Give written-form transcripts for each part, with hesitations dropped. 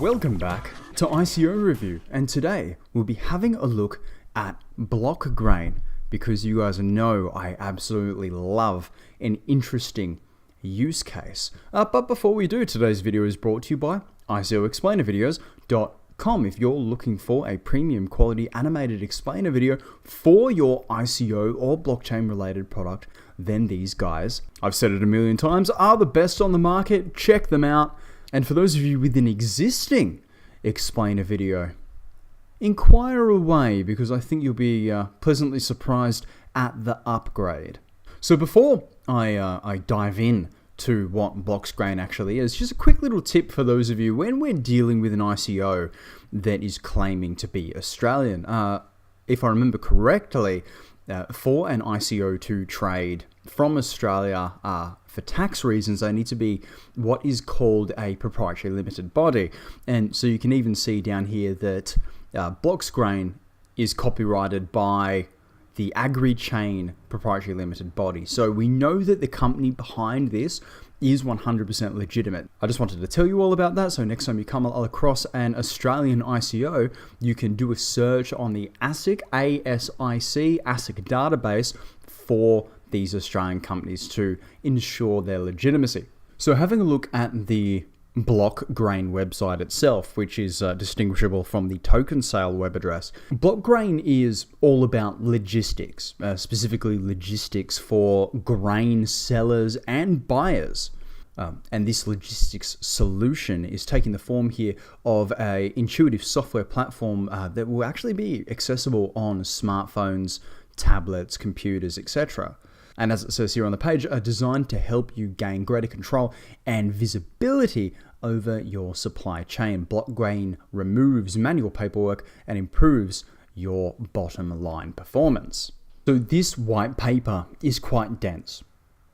Welcome back to ICO Review, and today we'll be having a look at Blockgrain because you guys know I absolutely love an interesting use case. But before we do, today's video is brought to you by ICOexplainervideos.com. If you're looking for a premium quality animated explainer video for your ICO or blockchain related product, then these guys, I've said it a million times, are the best on the market. Check them out. And for those of you with an existing explainer video, inquire away because I think you'll be pleasantly surprised at the upgrade. So before I dive in to what Blockgrain actually is, just a quick little tip for those of you when we're dealing with an ICO that is claiming to be Australian. If I remember correctly, for an ICO to trade from Australia, for tax reasons, they need to be what is called a proprietary limited body. And so you can even see down here that Blockgrain is copyrighted by the AgriChain proprietary limited body. So we know that the company behind this is 100% legitimate. I just wanted to tell you all about that. So next time you come across an Australian ICO, you can do a search on the ASIC database for these Australian companies to ensure their legitimacy. So having a look at the Blockgrain website itself, which is distinguishable from the token sale web address. Blockgrain is all about logistics, specifically logistics for grain sellers and buyers. And this logistics solution is taking the form here of an intuitive software platform that will actually be accessible on smartphones, tablets, computers, etc. And as it says here on the page, are designed to help you gain greater control and visibility over your supply chain. Blockgrain removes manual paperwork and improves your bottom line performance. So this white paper is quite dense.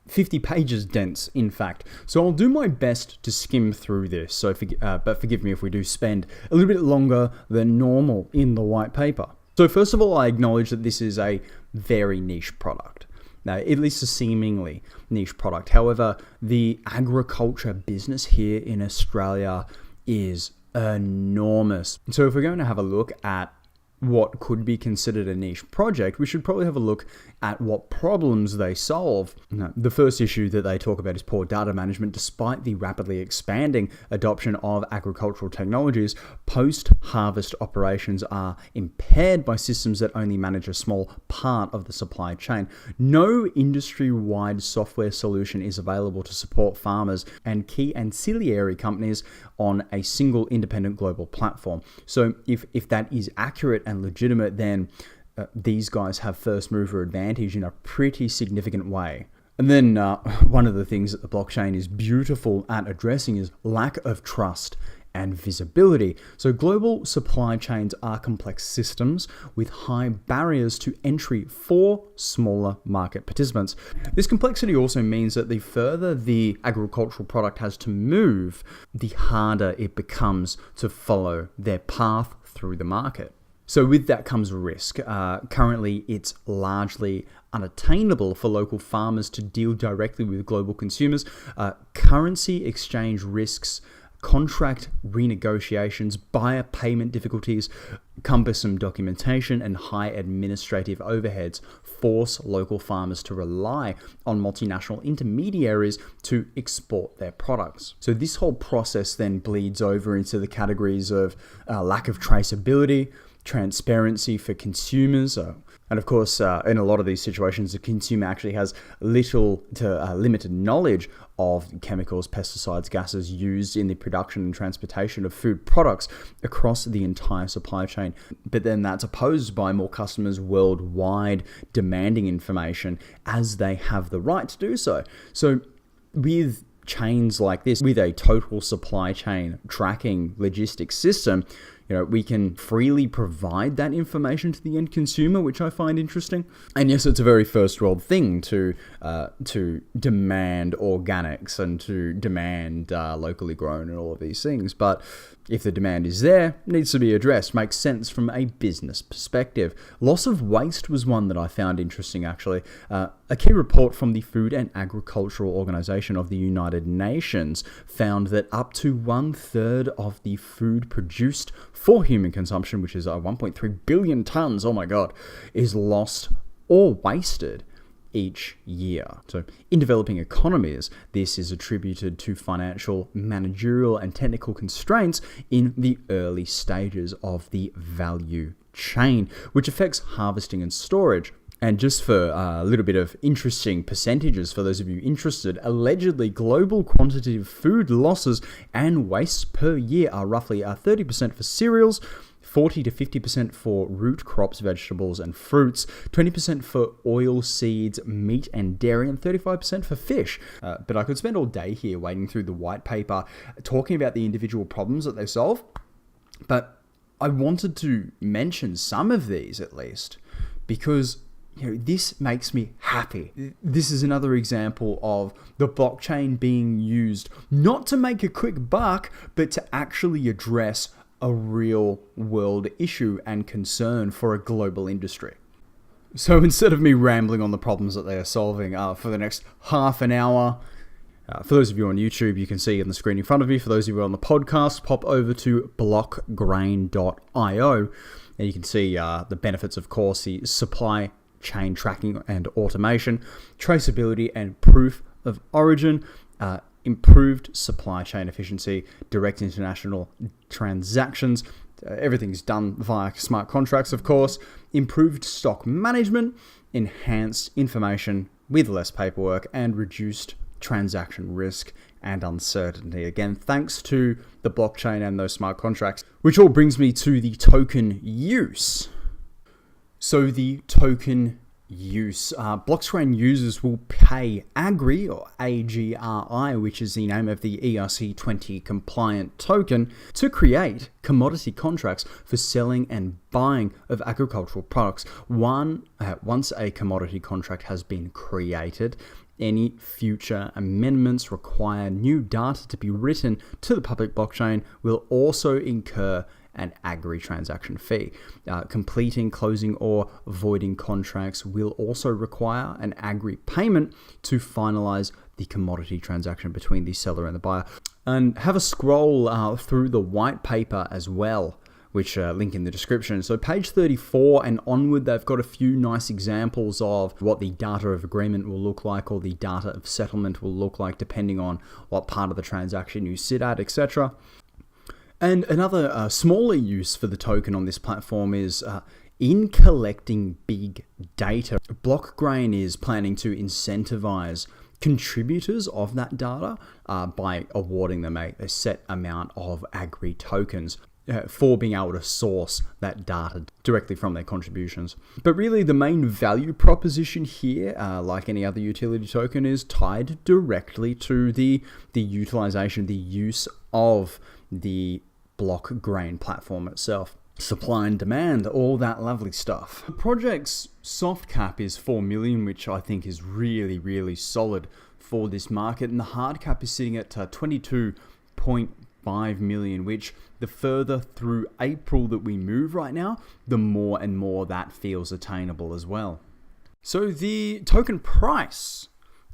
50 pages dense, in fact. So I'll do my best to skim through this. So but forgive me if we do spend a little bit longer than normal in the white paper. So first of all, I acknowledge that this is a very niche product. Now, at least a seemingly niche product. However, the agriculture business here in Australia is enormous. So if we're going to have a look at what could be considered a niche project, we should probably have a look at what problems they solve. Now, the first issue that they talk about is poor data management. Despite the rapidly expanding adoption of agricultural technologies, post-harvest operations are impaired by systems that only manage a small part of the supply chain. No industry-wide software solution is available to support farmers and key ancillary companies on a single independent global platform. So if that is accurate and legitimate, then these guys have first mover advantage in a pretty significant way. And then one of the things that the blockchain is beautiful at addressing is lack of trust and visibility. So global supply chains are complex systems with high barriers to entry for smaller market participants. This complexity also means that the further the agricultural product has to move, the harder it becomes to follow their path through the market. So with that comes risk. Currently, it's largely unattainable for local farmers to deal directly with global consumers. Currency exchange risks, contract renegotiations, buyer payment difficulties, cumbersome documentation, and high administrative overheads force local farmers to rely on multinational intermediaries to export their products. So this whole process then bleeds over into the categories of lack of traceability, transparency for consumers, and of course, in a lot of these situations, the consumer actually has little to limited knowledge of chemicals, pesticides, gases used in the production and transportation of food products across the entire supply chain. But then that's opposed by more customers worldwide demanding information as they have the right to do so. So with chains like this, with a total supply chain tracking logistics system, we can freely provide that information to the end consumer, which I find interesting. And yes, it's a very first world thing to demand organics and to demand locally grown and all of these things. But if the demand is there, it needs to be addressed. Makes sense from a business perspective. Loss of waste was one that I found interesting, actually. A key report from the Food and Agricultural Organization of the United Nations found that up to 1/3 of the food produced for human consumption, which is 1.3 billion tons, oh my god, is lost or wasted each year. So in developing economies, this is attributed to financial, managerial, and technical constraints in the early stages of the value chain, which affects harvesting and storage. And just for a little bit of interesting percentages for those of you interested, allegedly global quantitative food losses and wastes per year are roughly 30% for cereals, 40 to 50% for root crops, vegetables, and fruits, 20% for oil seeds, meat and dairy, and 35% for fish. But I could spend all day here wading through the white paper, talking about the individual problems that they solve. But I wanted to mention some of these at least, because this makes me happy. This is another example of the blockchain being used not to make a quick buck, but to actually address a real world issue and concern for a global industry. So instead of me rambling on the problems that they are solving for the next half an hour, for those of you on YouTube, you can see on the screen in front of me. For those of you on the podcast, pop over to blockgrain.io and you can see the benefits, of course, the supply chain tracking and automation, traceability and proof of origin, improved supply chain efficiency, direct international transactions. Everything's done via smart contracts, of course. Improved stock management, enhanced information with less paperwork, and reduced transaction risk and uncertainty. Again, thanks to the blockchain and those smart contracts, which all brings me to the token use. So the token use. Blockgrain users will pay AGRI, or AGRI, which is the name of the ERC20 compliant token, to create commodity contracts for selling and buying of agricultural products. Once a commodity contract has been created, any future amendments require new data to be written to the public blockchain will also incur an AGRI transaction fee. Completing, closing, or voiding contracts will also require an AGRI payment to finalize the commodity transaction between the seller and the buyer. And have a scroll through the white paper as well, which link in the description. So page 34 and onward, they've got a few nice examples of what the data of agreement will look like, or the data of settlement will look like, depending on what part of the transaction you sit at, etc. And another smaller use for the token on this platform is in collecting big data. Blockgrain is planning to incentivize contributors of that data by awarding them a set amount of AGRI tokens for being able to source that data directly from their contributions. But really the main value proposition here, like any other utility token, is tied directly to the utilization, the use of the Blockgrain platform itself. Supply and demand, all that lovely stuff. The project's soft cap is 4 million, which I think is really, really solid for this market. And the hard cap is sitting at 22.5 million, which the further through April that we move right now, the more and more that feels attainable as well. So the token price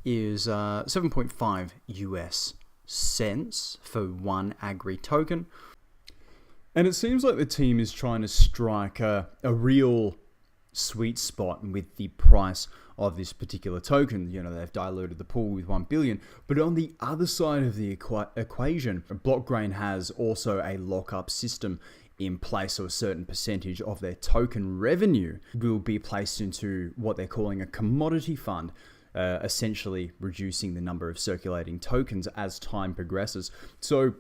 is 7.5 US cents for one AGRI token. And it seems like the team is trying to strike a real sweet spot with the price of this particular token. They've diluted the pool with 1 billion. But on the other side of the equation, Blockgrain has also a lockup system in place, so a certain percentage of their token revenue will be placed into what they're calling a commodity fund, essentially reducing the number of circulating tokens as time progresses. So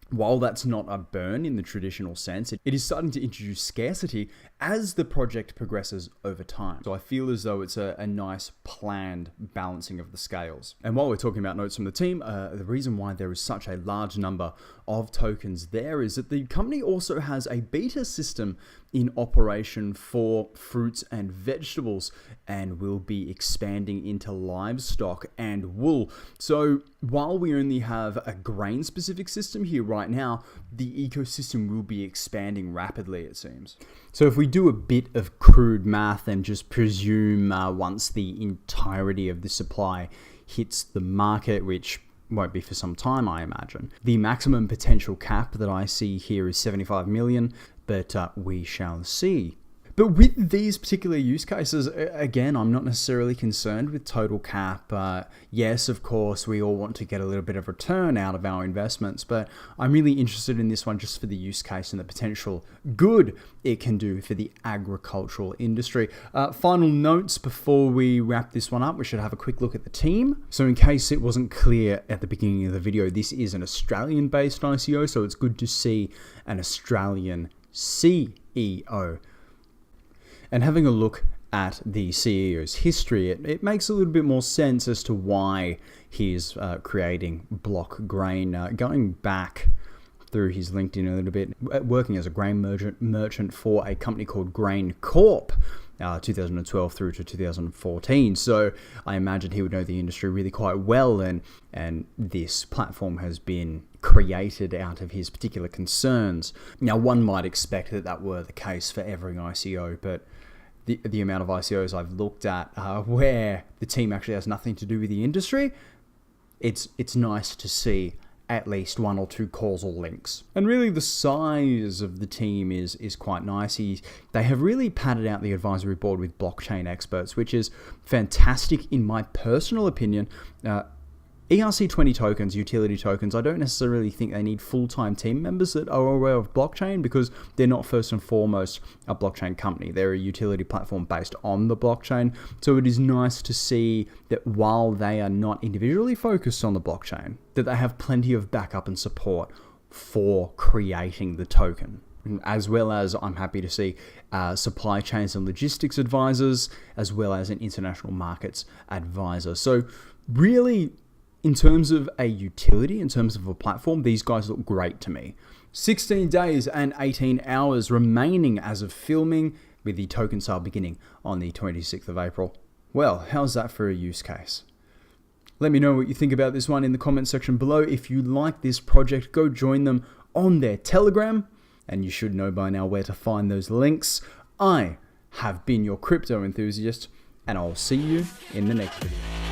while that's not a burn in the traditional sense, it is starting to introduce scarcity as the project progresses over time. So I feel as though it's a nice planned balancing of the scales. And while we're talking about notes from the team, the reason why there is such a large number of tokens there is that the company also has a beta system in operation for fruits and vegetables and will be expanding into livestock and wool. So while we only have a grain specific system here right now, the ecosystem will be expanding rapidly, it seems. So if we do a bit of crude math and just presume once the entirety of the supply hits the market, which won't be for some time, I imagine, the maximum potential cap that I see here is 75 million, but we shall see. But with these particular use cases, again, I'm not necessarily concerned with total cap. Yes, of course, we all want to get a little bit of return out of our investments, but I'm really interested in this one just for the use case and the potential good it can do for the agricultural industry. Final notes before we wrap this one up, we should have a quick look at the team. So in case it wasn't clear at the beginning of the video, this is an Australian-based ICO, so it's good to see an Australian CEO. And having a look at the CEO's history, it makes a little bit more sense as to why he's creating Blockgrain. Going back through his LinkedIn a little bit, working as a grain merchant for a company called Grain Corp, 2012 through to 2014. So I imagine he would know the industry really quite well, and this platform has been created out of his particular concerns. Now, one might expect that that were the case for every ICO, but the amount of ICOs I've looked at where the team actually has nothing to do with the industry, it's nice to see at least one or two causal links. And really the size of the team is quite nice. They have really padded out the advisory board with blockchain experts, which is fantastic in my personal opinion. ERC20 tokens, utility tokens, I don't necessarily think they need full-time team members that are aware of blockchain, because they're not first and foremost a blockchain company. They're a utility platform based on the blockchain. So it is nice to see that while they are not individually focused on the blockchain, that they have plenty of backup and support for creating the token. As well as, I'm happy to see supply chains and logistics advisors, as well as an international markets advisor. So really, in terms of a utility, in terms of a platform, these guys look great to me. 16 days and 18 hours remaining as of filming, with the token sale beginning on the 26th of April. Well, how's that for a use case? Let me know what you think about this one in the comment section below. If you like this project, go join them on their Telegram, and you should know by now where to find those links. I have been your crypto enthusiast, and I'll see you in the next video.